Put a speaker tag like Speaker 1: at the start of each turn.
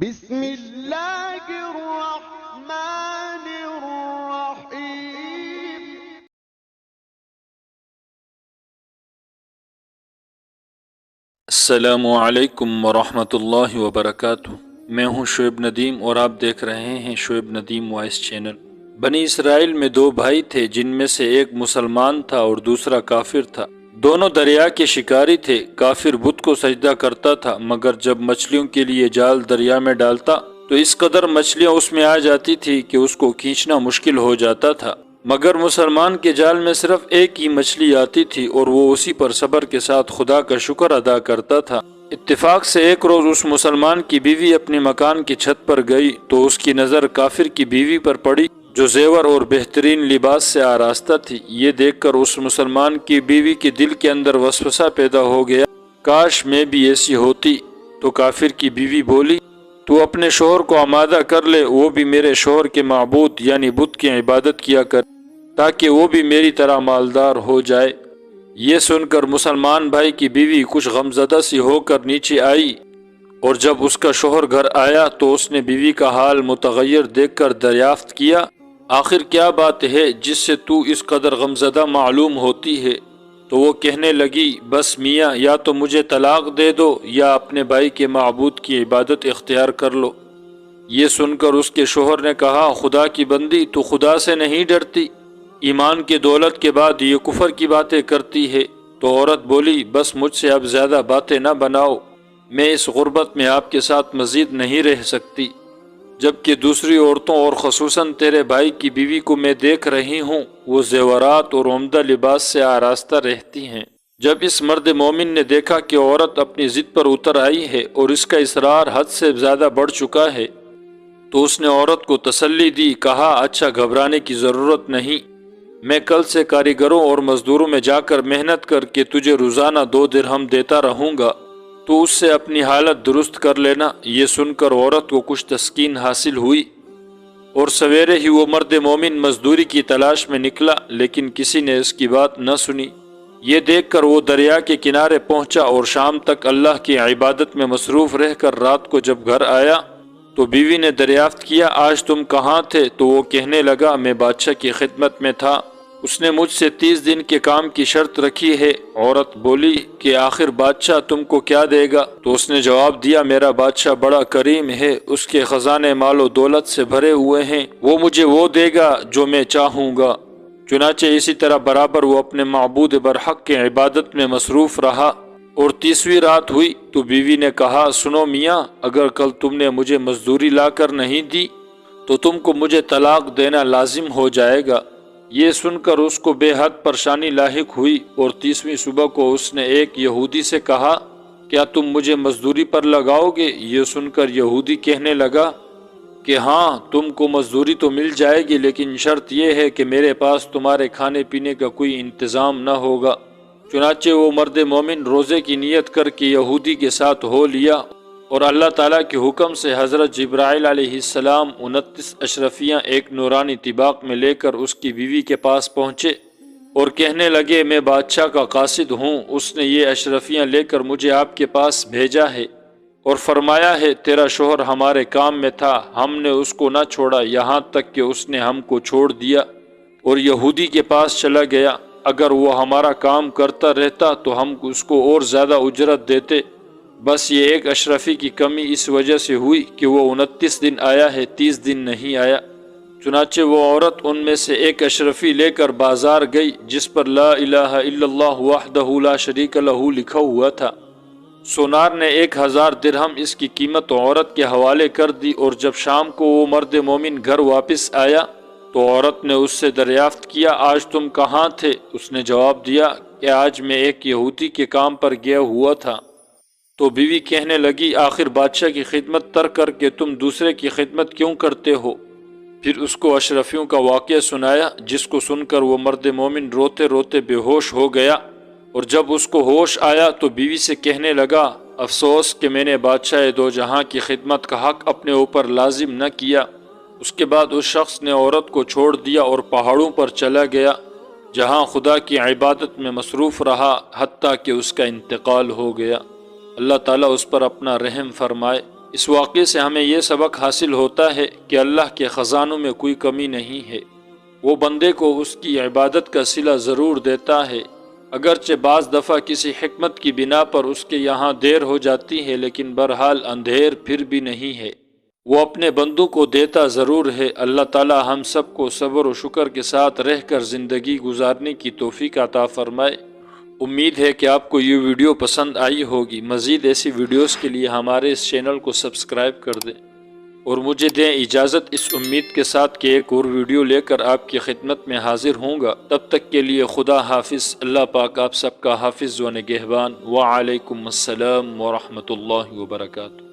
Speaker 1: بسم اللہ الرحمن الرحیم۔
Speaker 2: السلام علیکم ورحمۃ اللہ وبرکاتہ۔ میں ہوں شعیب ندیم اور آپ دیکھ رہے ہیں شعیب ندیم وائس چینل۔ بنی اسرائیل میں دو بھائی تھے جن میں سے ایک مسلمان تھا اور دوسرا کافر تھا۔ دونوں دریا کے شکاری تھے۔ کافر بت کو سجدہ کرتا تھا، مگر جب مچھلیوں کے لیے جال دریا میں ڈالتا تو اس قدر مچھلیاں اس میں آ جاتی تھی کہ اس کو کھینچنا مشکل ہو جاتا تھا، مگر مسلمان کے جال میں صرف ایک ہی مچھلی آتی تھی اور وہ اسی پر صبر کے ساتھ خدا کا شکر ادا کرتا تھا۔ اتفاق سے ایک روز اس مسلمان کی بیوی اپنے مکان کی چھت پر گئی تو اس کی نظر کافر کی بیوی پر پڑی جو زیور اور بہترین لباس سے آراستہ تھی۔ یہ دیکھ کر اس مسلمان کی بیوی کے دل کے اندر وسوسہ پیدا ہو گیا، کاش میں بھی ایسی ہوتی۔ تو کافر کی بیوی بولی، تو اپنے شوہر کو آمادہ کر لے، وہ بھی میرے شوہر کے معبود یعنی بت کی عبادت کیا کر تاکہ وہ بھی میری طرح مالدار ہو جائے۔ یہ سن کر مسلمان بھائی کی بیوی کچھ غمزدہ سی ہو کر نیچے آئی، اور جب اس کا شوہر گھر آیا تو اس نے بیوی کا حال متغیر دیکھ کر دریافت کیا، آخر کیا بات ہے جس سے تو اس قدر غمزدہ معلوم ہوتی ہے؟ تو وہ کہنے لگی، بس میاں، یا تو مجھے طلاق دے دو یا اپنے بھائی کے معبود کی عبادت اختیار کر لو۔ یہ سن کر اس کے شوہر نے کہا، خدا کی بندی، تو خدا سے نہیں ڈرتی؟ ایمان کی دولت کے بعد یہ کفر کی باتیں کرتی ہے۔ تو عورت بولی، بس مجھ سے اب زیادہ باتیں نہ بناؤ، میں اس غربت میں آپ کے ساتھ مزید نہیں رہ سکتی، جبکہ دوسری عورتوں اور خصوصاً تیرے بھائی کی بیوی کو میں دیکھ رہی ہوں، وہ زیورات اور عمدہ لباس سے آراستہ رہتی ہیں۔ جب اس مرد مومن نے دیکھا کہ عورت اپنی ضد پر اتر آئی ہے اور اس کا اصرار حد سے زیادہ بڑھ چکا ہے تو اس نے عورت کو تسلی دی، کہا، اچھا، گھبرانے کی ضرورت نہیں، میں کل سے کاریگروں اور مزدوروں میں جا کر محنت کر کے تجھے روزانہ 2 درہم دیتا رہوں گا، تو اس سے اپنی حالت درست کر لینا۔ یہ سن کر عورت کو کچھ تسکین حاصل ہوئی اور سویرے ہی وہ مرد مومن مزدوری کی تلاش میں نکلا، لیکن کسی نے اس کی بات نہ سنی۔ یہ دیکھ کر وہ دریا کے کنارے پہنچا اور شام تک اللہ کی عبادت میں مصروف رہ کر رات کو جب گھر آیا تو بیوی نے دریافت کیا، آج تم کہاں تھے؟ تو وہ کہنے لگا، میں بادشاہ کی خدمت میں تھا، اس نے مجھ سے 30 دن کے کام کی شرط رکھی ہے۔ عورت بولی کہ آخر بادشاہ تم کو کیا دے گا؟ تو اس نے جواب دیا، میرا بادشاہ بڑا کریم ہے، اس کے خزانے مال و دولت سے بھرے ہوئے ہیں، وہ مجھے وہ دے گا جو میں چاہوں گا۔ چنانچہ اسی طرح برابر وہ اپنے معبود برحق کے عبادت میں مصروف رہا، اور 30ویں رات ہوئی تو بیوی نے کہا، سنو میاں، اگر کل تم نے مجھے مزدوری لا کر نہیں دی تو تم کو مجھے طلاق دینا لازم ہو جائے گا۔ یہ سن کر اس کو بے حد پریشانی لاحق ہوئی، اور 30ویں صبح کو اس نے ایک یہودی سے کہا، کیا تم مجھے مزدوری پر لگاؤ گے؟ یہ سن کر یہودی کہنے لگا کہ ہاں، تم کو مزدوری تو مل جائے گی، لیکن شرط یہ ہے کہ میرے پاس تمہارے کھانے پینے کا کوئی انتظام نہ ہوگا۔ چنانچہ وہ مرد مومن روزے کی نیت کر کے یہودی کے ساتھ ہو لیا، اور اللہ تعالیٰ کے حکم سے حضرت جبرائیل علیہ السلام 29 اشرفیاں ایک نورانی طباق میں لے کر اس کی بیوی کے پاس پہنچے اور کہنے لگے، میں بادشاہ کا قاصد ہوں، اس نے یہ اشرفیاں لے کر مجھے آپ کے پاس بھیجا ہے اور فرمایا ہے، تیرا شوہر ہمارے کام میں تھا، ہم نے اس کو نہ چھوڑا یہاں تک کہ اس نے ہم کو چھوڑ دیا اور یہودی کے پاس چلا گیا۔ اگر وہ ہمارا کام کرتا رہتا تو ہم اس کو اور زیادہ اجرت دیتے، بس یہ ایک اشرفی کی کمی اس وجہ سے ہوئی کہ وہ 29 دن آیا ہے، 30 دن نہیں آیا۔ چنانچہ وہ عورت ان میں سے ایک اشرفی لے کر بازار گئی جس پر لا الہ الا اللہ وحدہ لا شریک لہ لکھا ہوا تھا۔ سونار نے 1000 درہم اس کی قیمت عورت کے حوالے کر دی، اور جب شام کو وہ مرد مومن گھر واپس آیا تو عورت نے اس سے دریافت کیا، آج تم کہاں تھے؟ اس نے جواب دیا کہ آج میں ایک یہودی کے کام پر گیا ہوا تھا۔ تو بیوی کہنے لگی، آخر بادشاہ کی خدمت ترک کر کے تم دوسرے کی خدمت کیوں کرتے ہو؟ پھر اس کو اشرفیوں کا واقعہ سنایا، جس کو سن کر وہ مرد مومن روتے روتے بے ہوش ہو گیا، اور جب اس کو ہوش آیا تو بیوی سے کہنے لگا، افسوس کہ میں نے بادشاہ دو جہاں کی خدمت کا حق اپنے اوپر لازم نہ کیا۔ اس کے بعد اس شخص نے عورت کو چھوڑ دیا اور پہاڑوں پر چلا گیا، جہاں خدا کی عبادت میں مصروف رہا حتیٰ کہ اس کا انتقال ہو گیا۔ اللہ تعالیٰ اس پر اپنا رحم فرمائے۔ اس واقعے سے ہمیں یہ سبق حاصل ہوتا ہے کہ اللہ کے خزانوں میں کوئی کمی نہیں ہے، وہ بندے کو اس کی عبادت کا صلہ ضرور دیتا ہے، اگرچہ بعض دفعہ کسی حکمت کی بنا پر اس کے یہاں دیر ہو جاتی ہے، لیکن بہرحال اندھیر پھر بھی نہیں ہے، وہ اپنے بندوں کو دیتا ضرور ہے۔ اللہ تعالی ہم سب کو صبر و شکر کے ساتھ رہ کر زندگی گزارنے کی توفیق عطا فرمائے۔ امید ہے کہ آپ کو یہ ویڈیو پسند آئی ہوگی۔ مزید ایسی ویڈیوز کے لیے ہمارے اس چینل کو سبسکرائب کر دیں اور مجھے دیں اجازت، اس امید کے ساتھ کہ ایک اور ویڈیو لے کر آپ کی خدمت میں حاضر ہوں گا۔ تب تک کے لیے خدا حافظ۔ اللہ پاک آپ سب کا حافظ و نگہبان۔ وعلیکم السلام ورحمۃ اللہ وبرکاتہ۔